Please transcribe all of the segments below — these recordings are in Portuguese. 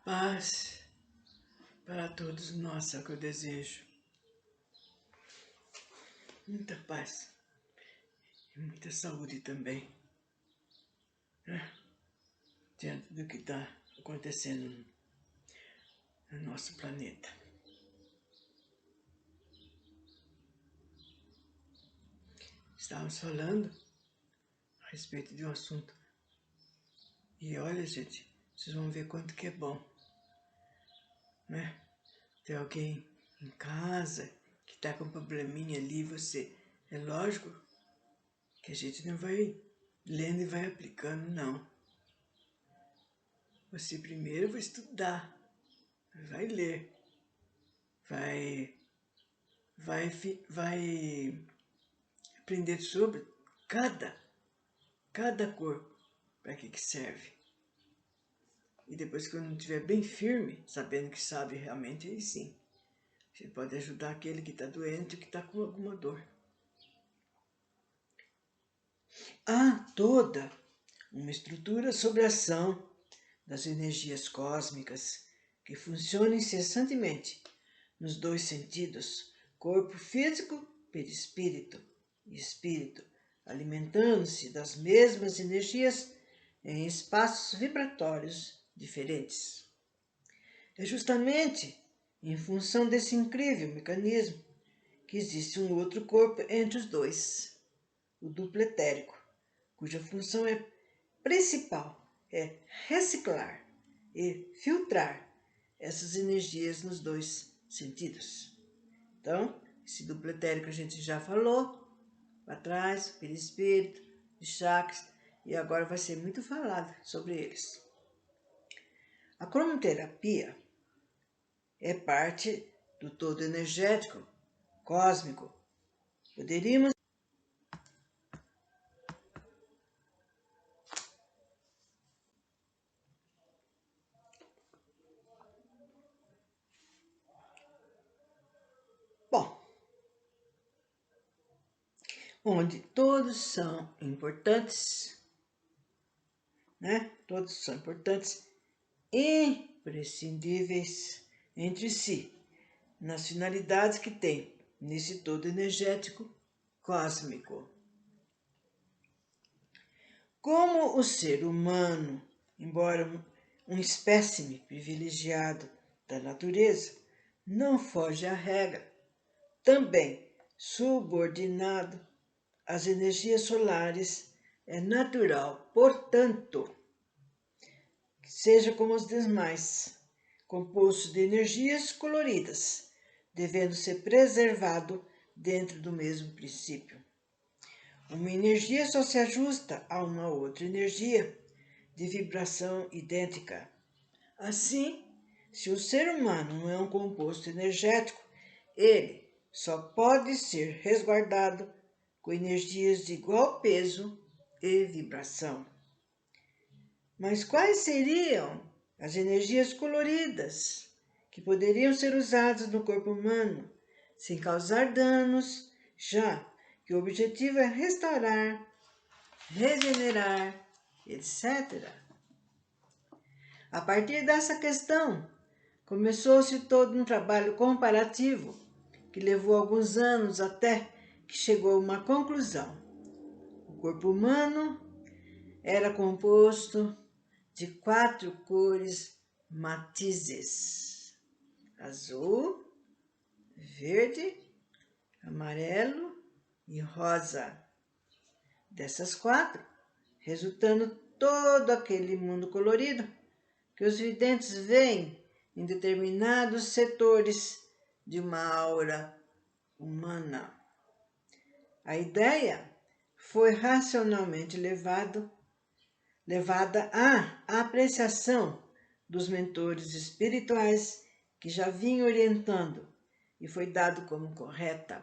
Paz para todos nós é o que eu desejo. Muita paz e muita saúde também, né? Diante do que está acontecendo no nosso planeta. Estávamos falando a respeito de um assunto. E olha, gente, vocês vão ver quanto que é bom, né? Ter alguém em casa que está com um probleminha ali, você... É lógico que a gente não vai lendo e vai aplicando, não. Você primeiro vai estudar, vai ler, vai aprender sobre cada corpo, para que serve. E depois, quando estiver bem firme, sabendo que sabe realmente, aí sim, você pode ajudar aquele que está doente ou que está com alguma dor. Há toda uma estrutura sobre a ação das energias cósmicas que funciona incessantemente nos dois sentidos, corpo físico, perispírito e espírito, alimentando-se das mesmas energias em espaços vibratórios diferentes. É justamente em função desse incrível mecanismo que existe um outro corpo entre os dois, o duplo etérico, cuja função principal é reciclar e filtrar essas energias nos dois sentidos. Então, esse duplo etérico a gente já falou para trás, perispírito, de chakras, e agora vai ser muito falado sobre eles. A cromoterapia é parte do todo energético, cósmico. Poderíamos onde todos são importantes, né? Todos são importantes, imprescindíveis entre si, nas finalidades que tem nesse todo energético cósmico. Como o ser humano, embora um espécime privilegiado da natureza, não foge à regra, também subordinado às energias solares, é natural, portanto, que seja como os demais, composto de energias coloridas, devendo ser preservado dentro do mesmo princípio. Uma energia só se ajusta a uma outra energia de vibração idêntica. Assim, se o ser humano não é um composto energético, ele só pode ser resguardado com energias de igual peso e vibração. Mas quais seriam as energias coloridas que poderiam ser usadas no corpo humano sem causar danos, já que o objetivo é restaurar, regenerar, etc. A partir dessa questão, começou-se todo um trabalho comparativo que levou alguns anos até que chegou a uma conclusão. O corpo humano era composto de 4 cores matizes: azul, verde, amarelo e rosa. Dessas 4, resultando todo aquele mundo colorido que os videntes veem em determinados setores de uma aura humana. A ideia foi racionalmente levada à apreciação dos mentores espirituais que já vinham orientando e foi dado como correta.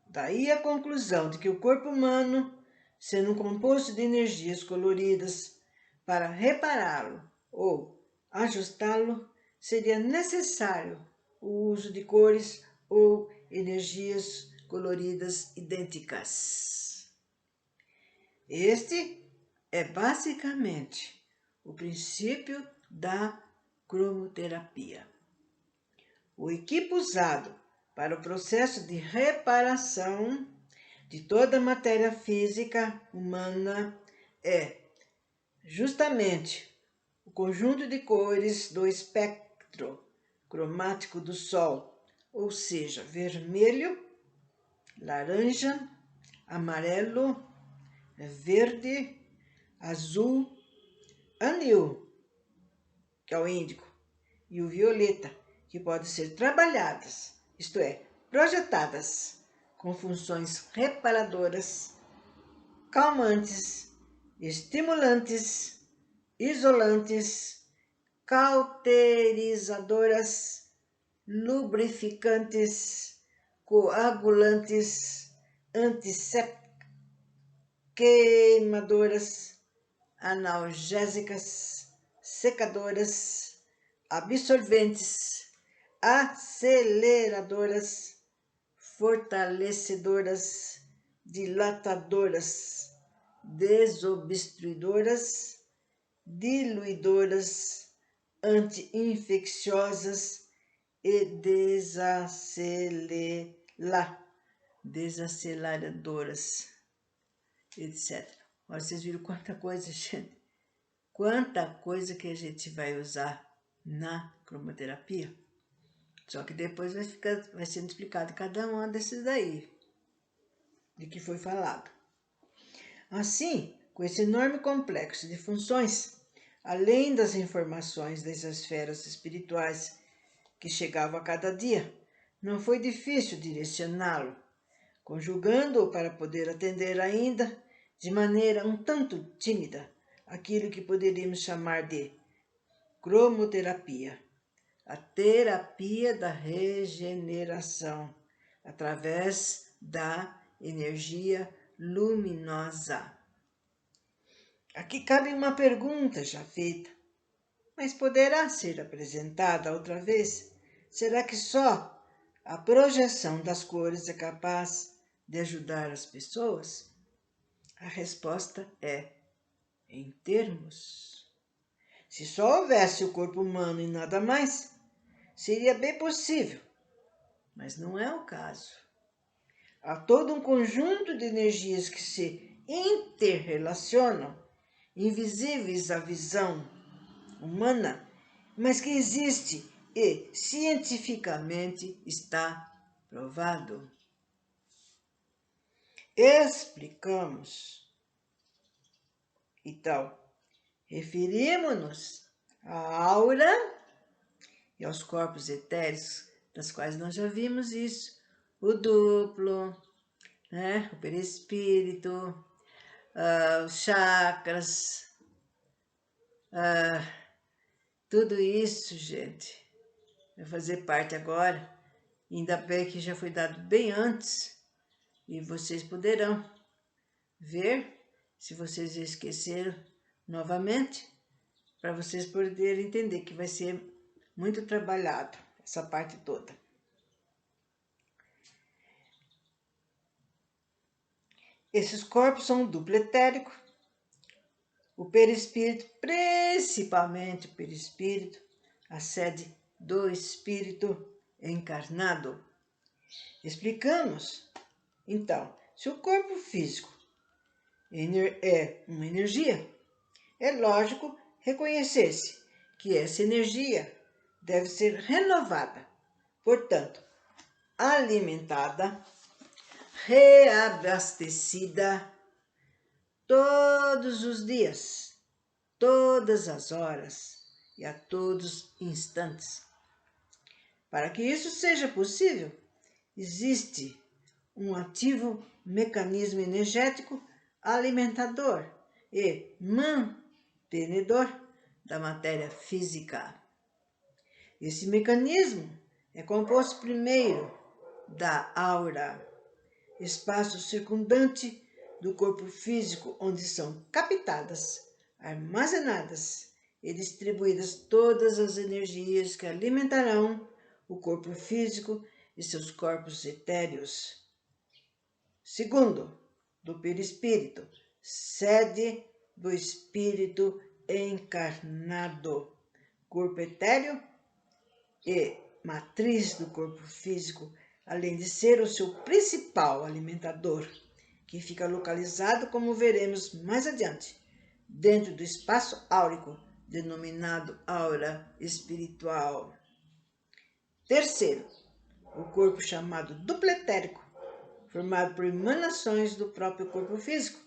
Daí a conclusão de que o corpo humano, sendo um composto de energias coloridas, para repará-lo ou ajustá-lo, seria necessário o uso de cores ou energias coloridas idênticas. Este é basicamente o princípio da cromoterapia. O equipo usado para o processo de reparação de toda a matéria física humana é justamente o conjunto de cores do espectro cromático do Sol, ou seja, vermelho, laranja, amarelo, verde, azul, anil, que é o índico, e o violeta, que podem ser trabalhadas, isto é, projetadas, com funções reparadoras, calmantes, estimulantes, isolantes, cauterizadoras, lubrificantes, coagulantes, antissépticas, queimadoras, analgésicas, secadoras, absorventes, aceleradoras, fortalecedoras, dilatadoras, desobstruidoras, diluidoras, anti-infecciosas e desaceleradoras, etc. Olha, vocês viram quanta coisa, gente? Quanta coisa que a gente vai usar na cromoterapia? Só que depois vai sendo explicado cada uma desses daí, de que foi falado. Assim, com esse enorme complexo de funções, além das informações das esferas espirituais que chegavam a cada dia, não foi difícil direcioná-lo, conjugando-o para poder atender ainda, de maneira um tanto tímida, aquilo que poderíamos chamar de cromoterapia, a terapia da regeneração, através da energia luminosa. Aqui cabe uma pergunta já feita, mas poderá ser apresentada outra vez? Será que só a projeção das cores é capaz de ajudar as pessoas? A resposta é em termos. Se só houvesse o corpo humano e nada mais, seria bem possível, mas não é o caso. Há todo um conjunto de energias que se interrelacionam, invisíveis à visão humana, mas que existe e cientificamente está provado. Explicamos. Então, referimos-nos à aura e aos corpos etéreos, das quais nós já vimos isso, o duplo, né? O perispírito, os chakras, tudo isso, gente, vai fazer parte agora, ainda bem que já foi dado bem antes, e vocês poderão ver, se vocês esqueceram novamente, para vocês poderem entender que vai ser muito trabalhado essa parte toda. Esses corpos são duplo etérico, o perispírito, principalmente o perispírito, a sede do espírito encarnado. Explicamos, então, se o corpo físico é uma energia, é lógico reconhecer-se que essa energia deve ser renovada, portanto, alimentada, reabastecida todos os dias, todas as horas e a todos os instantes. Para que isso seja possível, existe um ativo mecanismo energético alimentador e mantenedor da matéria física. Esse mecanismo é composto primeiro da aura, espaço circundante do corpo físico, onde são captadas, armazenadas e distribuídas todas as energias que alimentarão o corpo físico e seus corpos etéreos. Segundo, do perispírito, sede do espírito encarnado, corpo etéreo e matriz do corpo físico, além de ser o seu principal alimentador, que fica localizado, como veremos mais adiante, dentro do espaço áurico, denominado aura espiritual. Terceiro, o corpo chamado duplo etérico, formado por emanações do próprio corpo físico,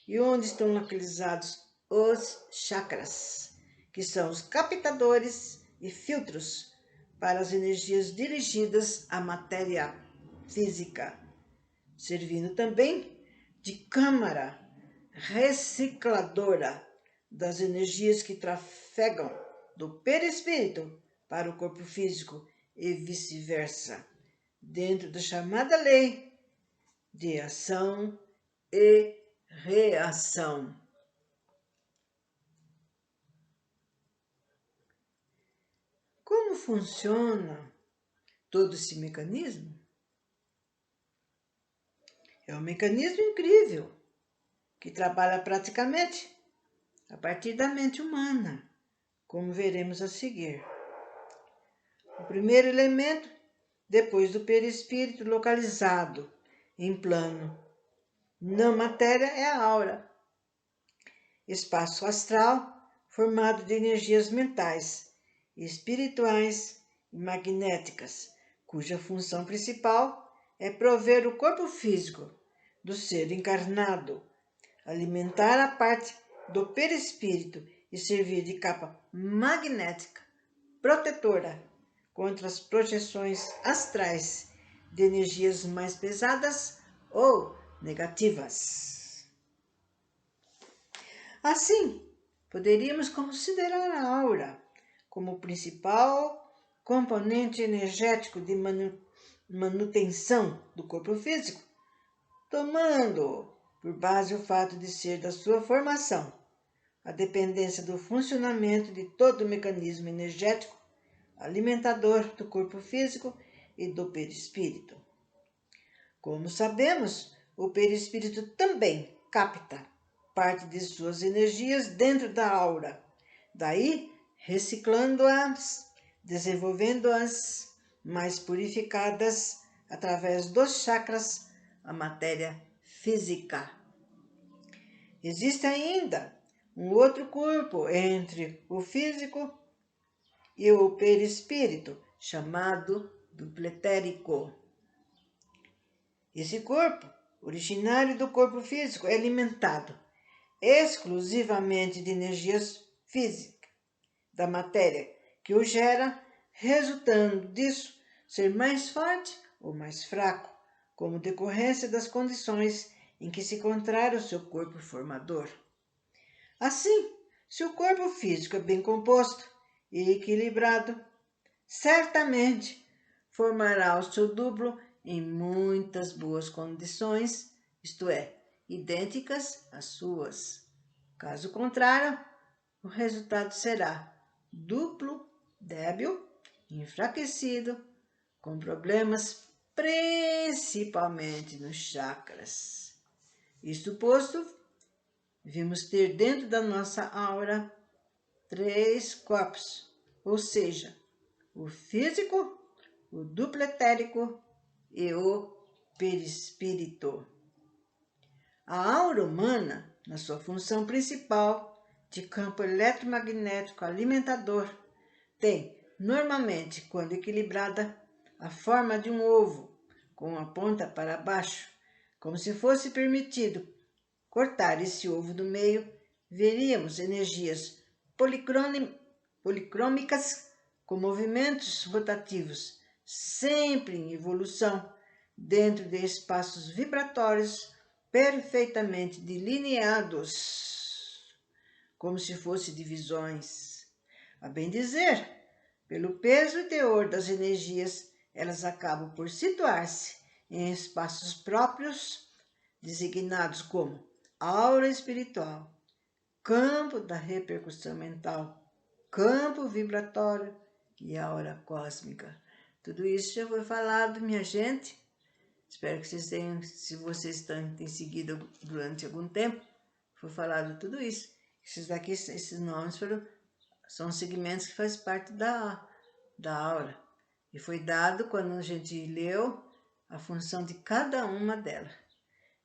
e onde estão localizados os chakras, que são os captadores e filtros para as energias dirigidas à matéria física, servindo também de câmara recicladora das energias que trafegam do perispírito para o corpo físico e vice-versa, dentro da chamada lei de ação e reação. Como funciona todo esse mecanismo? É um mecanismo incrível que trabalha praticamente a partir da mente humana, como veremos a seguir. O primeiro elemento, depois do perispírito localizado em plano não matéria, é a aura, espaço astral formado de energias mentais, espirituais e magnéticas, cuja função principal é prover o corpo físico do ser encarnado, alimentar a parte do perispírito e servir de capa magnética protetora contra as projeções astrais de energias mais pesadas ou negativas. Assim, poderíamos considerar a aura como o principal componente energético de manutenção do corpo físico, tomando por base o fato de ser da sua formação a dependência do funcionamento de todo o mecanismo energético alimentador do corpo físico e do perispírito. Como sabemos, o perispírito também capta parte de suas energias dentro da aura, daí reciclando-as, desenvolvendo-as mais purificadas através dos chakras, a matéria física. Existe ainda um outro corpo entre o físico e o perispírito, chamado duplo etérico. Esse corpo, originário do corpo físico, é alimentado exclusivamente de energias físicas da matéria que o gera, resultando disso ser mais forte ou mais fraco, como decorrência das condições em que se encontrar o seu corpo formador. Assim, se o corpo físico é bem composto e equilibrado, certamente formará o seu duplo em muitas boas condições, isto é, idênticas às suas. Caso contrário, o resultado será duplo, débil, enfraquecido, com problemas principalmente nos chakras. Isto posto, vimos ter dentro da nossa aura 3 corpos, ou seja, o físico, o duplo etérico e o perispírito. A aura humana, na sua função principal de campo eletromagnético alimentador, tem, normalmente, quando equilibrada, a forma de um ovo, com a ponta para baixo, como se fosse permitido cortar esse ovo do meio, veríamos energias policrômicas com movimentos rotativos, sempre em evolução, dentro de espaços vibratórios perfeitamente delineados, como se fossem divisões. A bem dizer, pelo peso e teor das energias, elas acabam por situar-se em espaços próprios, designados como aura espiritual, campo da repercussão mental, campo vibratório e aura cósmica. Tudo isso já foi falado, minha gente. Espero que vocês tenham, se vocês têm seguido durante algum tempo, foi falado tudo isso. Esses nomes foram São segmentos que fazem parte da aura. E foi dado quando a gente leu a função de cada uma delas.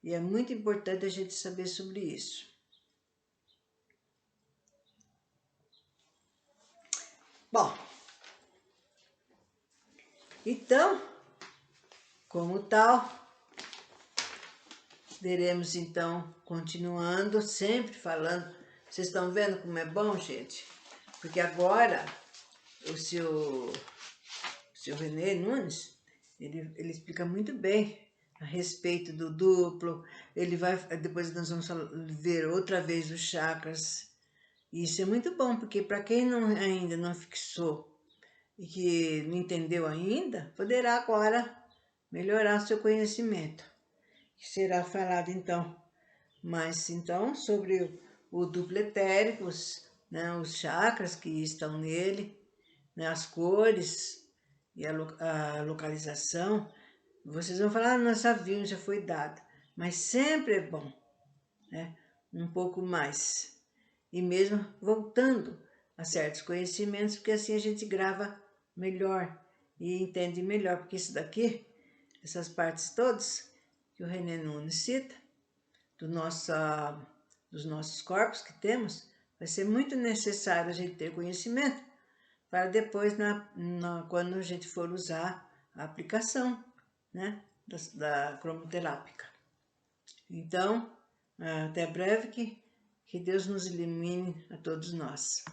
E é muito importante a gente saber sobre isso. Bom, então, como tal, veremos então, continuando, sempre falando. Vocês estão vendo como é bom, gente? Porque agora o seu René Nunes, ele explica muito bem a respeito do duplo. Ele vai, depois nós vamos ver outra vez os chakras. E isso é muito bom, porque para quem ainda não fixou e que não entendeu ainda, poderá agora melhorar seu conhecimento. Que será falado então, mas então sobre o duplo etérico, né, os chakras que estão nele, né, as cores e a localização. Vocês vão falar, nós sabíamos, já foi dado, mas sempre é bom, né, um pouco mais. E mesmo voltando a certos conhecimentos, porque assim a gente grava melhor e entende melhor, porque isso daqui, essas partes todas que o René Nunes cita, dos nossos corpos que temos, vai ser muito necessário a gente ter conhecimento para depois, quando a gente for usar a aplicação, né, da cromoterápica. Então, até breve, que Deus nos ilumine a todos nós.